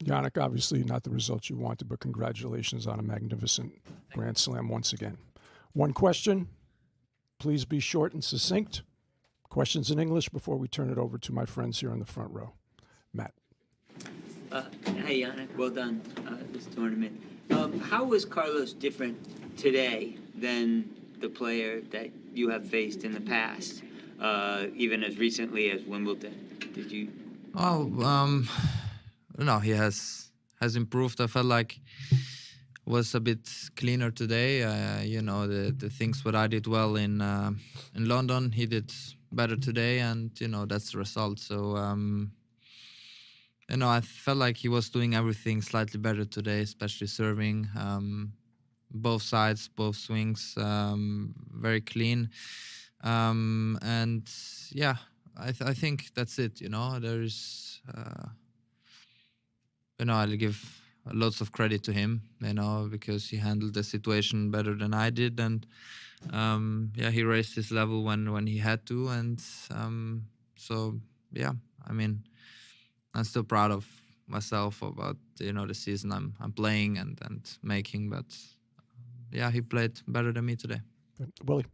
Yannick, obviously not the results you wanted, but congratulations on a magnificent Grand Slam once again. One question. Please be short and succinct. Questions in English before we turn it over to my friends here in the front row. Matt. Hey, Yannick. Well done this tournament. How was Carlos different today than the player that you have faced in the past, even as recently as Wimbledon? Did you? Oh, no, he has improved. I felt like was a bit cleaner today. The things what I did well in London, he did better today, and that's the result. So I felt like he was doing everything slightly better today, especially serving. Both sides, both swings, very clean. And yeah, I think that's it. There is, I'll give lots of credit to him, because he handled the situation better than I did. And he raised his level when he had to. And so, yeah, I mean, I'm still proud of myself about, the season I'm playing and making. But yeah, he played better than me today. Willie.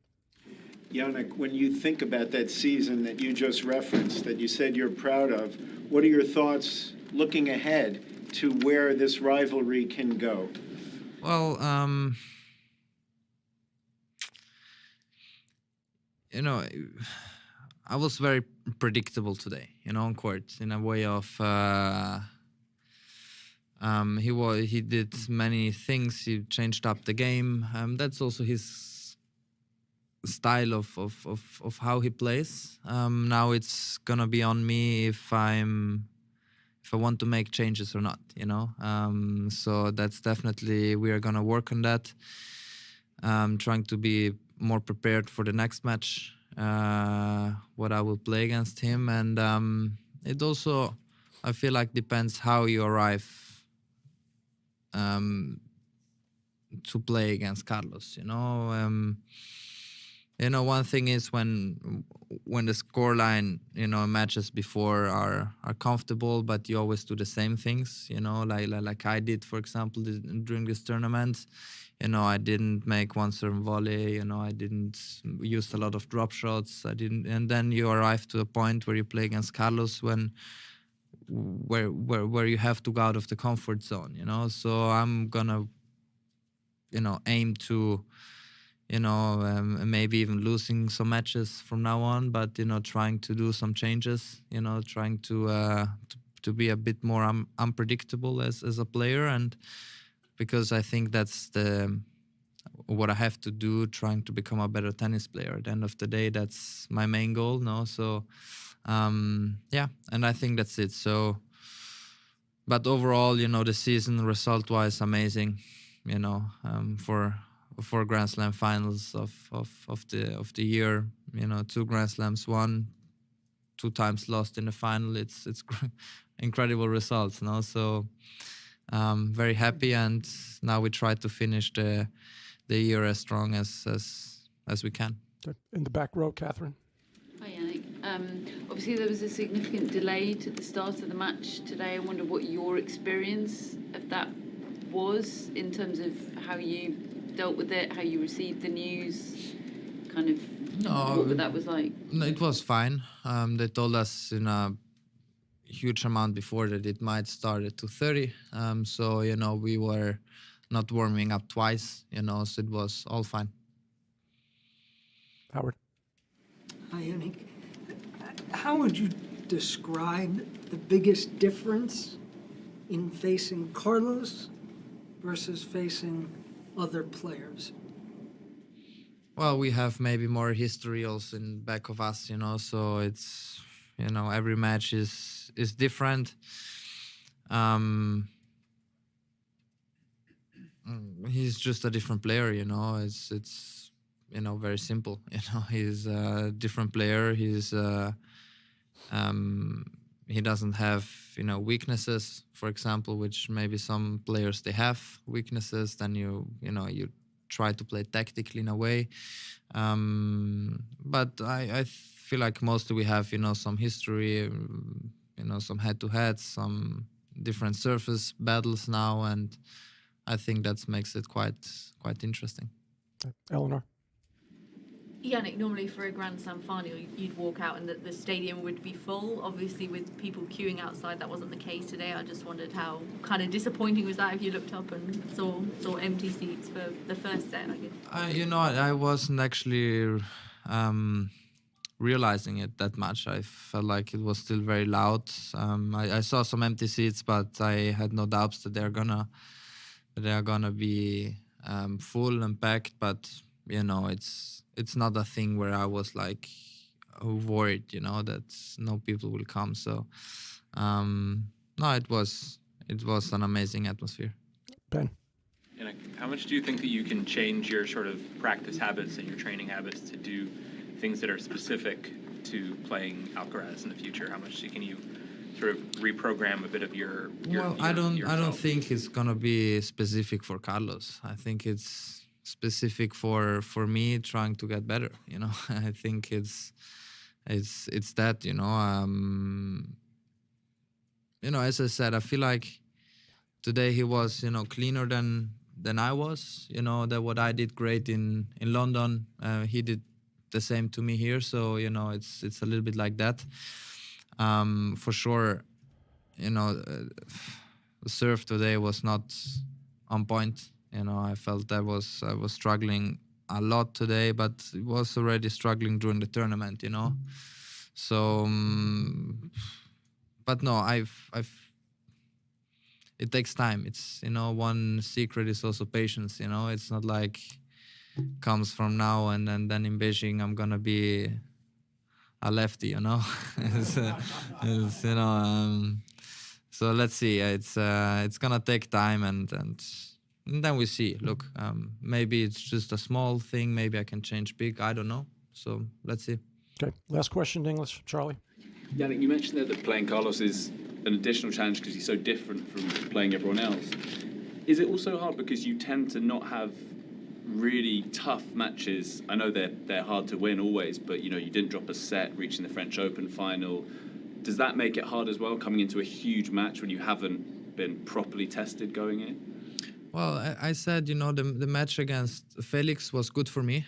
Yannick, when you think about that season that you just referenced, that you said you're proud of, what are your thoughts looking ahead to where this rivalry can go? Well, I was very predictable today, on court, in a way of he did many things. He changed up the game. That's also his style of how he plays. Now it's gonna be on me if I want to make changes or not, so that's definitely, we are gonna work on that. Trying to be more prepared for the next match, what I will play against him. And it also, I feel like, depends how you arrive to play against Carlos. One thing is when the scoreline, matches before are comfortable, but you always do the same things, like I did, for example, during this tournament. I didn't make one serve volley, I didn't use a lot of drop shots. And then you arrive to a point where you play against Carlos where you have to go out of the comfort zone, So I'm gonna, aim to, maybe even losing some matches from now on, but trying to do some changes, trying to be a bit more unpredictable as a player. And because I think that's what I have to do, trying to become a better tennis player. At the end of the day, that's my main goal. So yeah, and I think that's it. So, but overall, the season result-wise, amazing. For Grand Slam finals of the year, 2 Grand Slams won, 2 times lost in the final. It's incredible results, So very happy, and now we try to finish the year as strong as we can. In the back row, Catherine. Hi, Yannick. Obviously, there was a significant delay to the start of the match today. I wonder what your experience of that was in terms of how you dealt with it, how you received the news, kind of what that was like. No, it was fine. They told us in a huge amount before that it might start at 2:30. So we were not warming up twice. So it was all fine. Howard. Hi, Yannick. How would you describe the biggest difference in facing Carlos versus facing other players? Well, we have maybe more history also in back of us, so it's, every match is different. He's just a different player, it's very simple. He's a different player. He doesn't have, weaknesses, for example, which maybe some players, they have weaknesses. Then you try to play tactically in a way. But I feel like mostly we have, some history, some head-to-heads, some, different surface battles now, and I think that makes it quite interesting. Eleanor? Yannick, normally for a Grand Slam final, you'd walk out and the stadium would be full. Obviously, with people queuing outside, that wasn't the case today. I just wondered how kind of disappointing was that if you looked up and saw empty seats for the first set, I guess. I wasn't actually realizing it that much. I felt like it was still very loud. I saw some empty seats, but I had no doubts that they're gonna be full and packed. But it's not a thing where I was like worried, that no people will come. So no, it was an amazing atmosphere. Ben? How much do you think that you can change your sort of practice habits and your training habits to do things that are specific to playing Alcaraz in the future? How much can you sort of reprogram a bit of your I don't yourself? think it's gonna be specific for Carlos. I think it's specific for me trying to get better. I think it's that. As I said, I feel like today he was cleaner than I was. That what I did great in London, he did the same to me here. So it's a little bit like that. For sure, the serve today was not on point. I felt I was struggling a lot today, but was already struggling during the tournament. So, but no, it takes time. It's one secret is also patience. It's not like comes from now and then in Beijing I'm gonna be a lefty. So let's see. It's gonna take time and then we see. Look, maybe it's just a small thing. Maybe I can change big. I don't know. So let's see. Okay, last question in English. Charlie? Yannick, you mentioned there that playing Carlos is an additional challenge because he's so different from playing everyone else. Is it also hard because you tend to not have really tough matches? I know they're hard to win always, but you didn't drop a set reaching the French Open final. Does that make it hard as well, coming into a huge match when you haven't been properly tested going in? Well, I said, the match against Felix was good for me,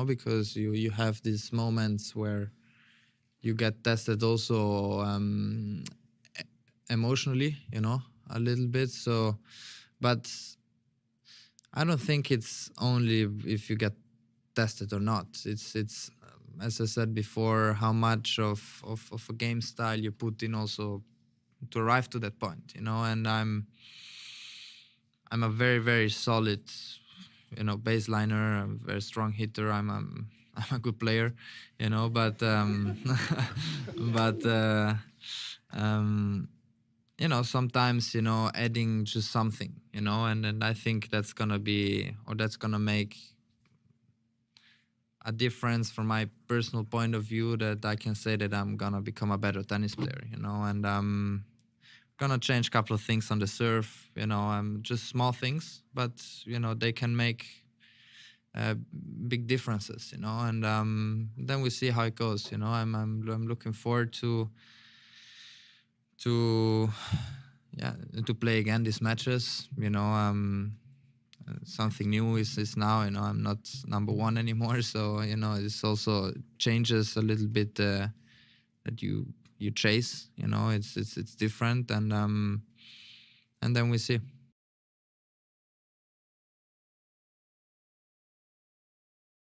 because you have these moments where you get tested also emotionally, a little bit. So, but I don't think it's only if you get tested or not. It's as I said before, how much of a game style you put in also to arrive to that point, and I'm a very, very solid, baseliner. I'm a very strong hitter. I'm a good player, but sometimes, adding just something, and I think that's gonna make a difference from my personal point of view, that I can say that I'm gonna become a better tennis player, and I'm gonna change a couple of things on the serve, just small things, but they can make big differences, and then we see how it goes. I'm looking forward to play again these matches. Something new is now. I'm not number one anymore, so this also changes a little bit that you chase. It's different, and then we see.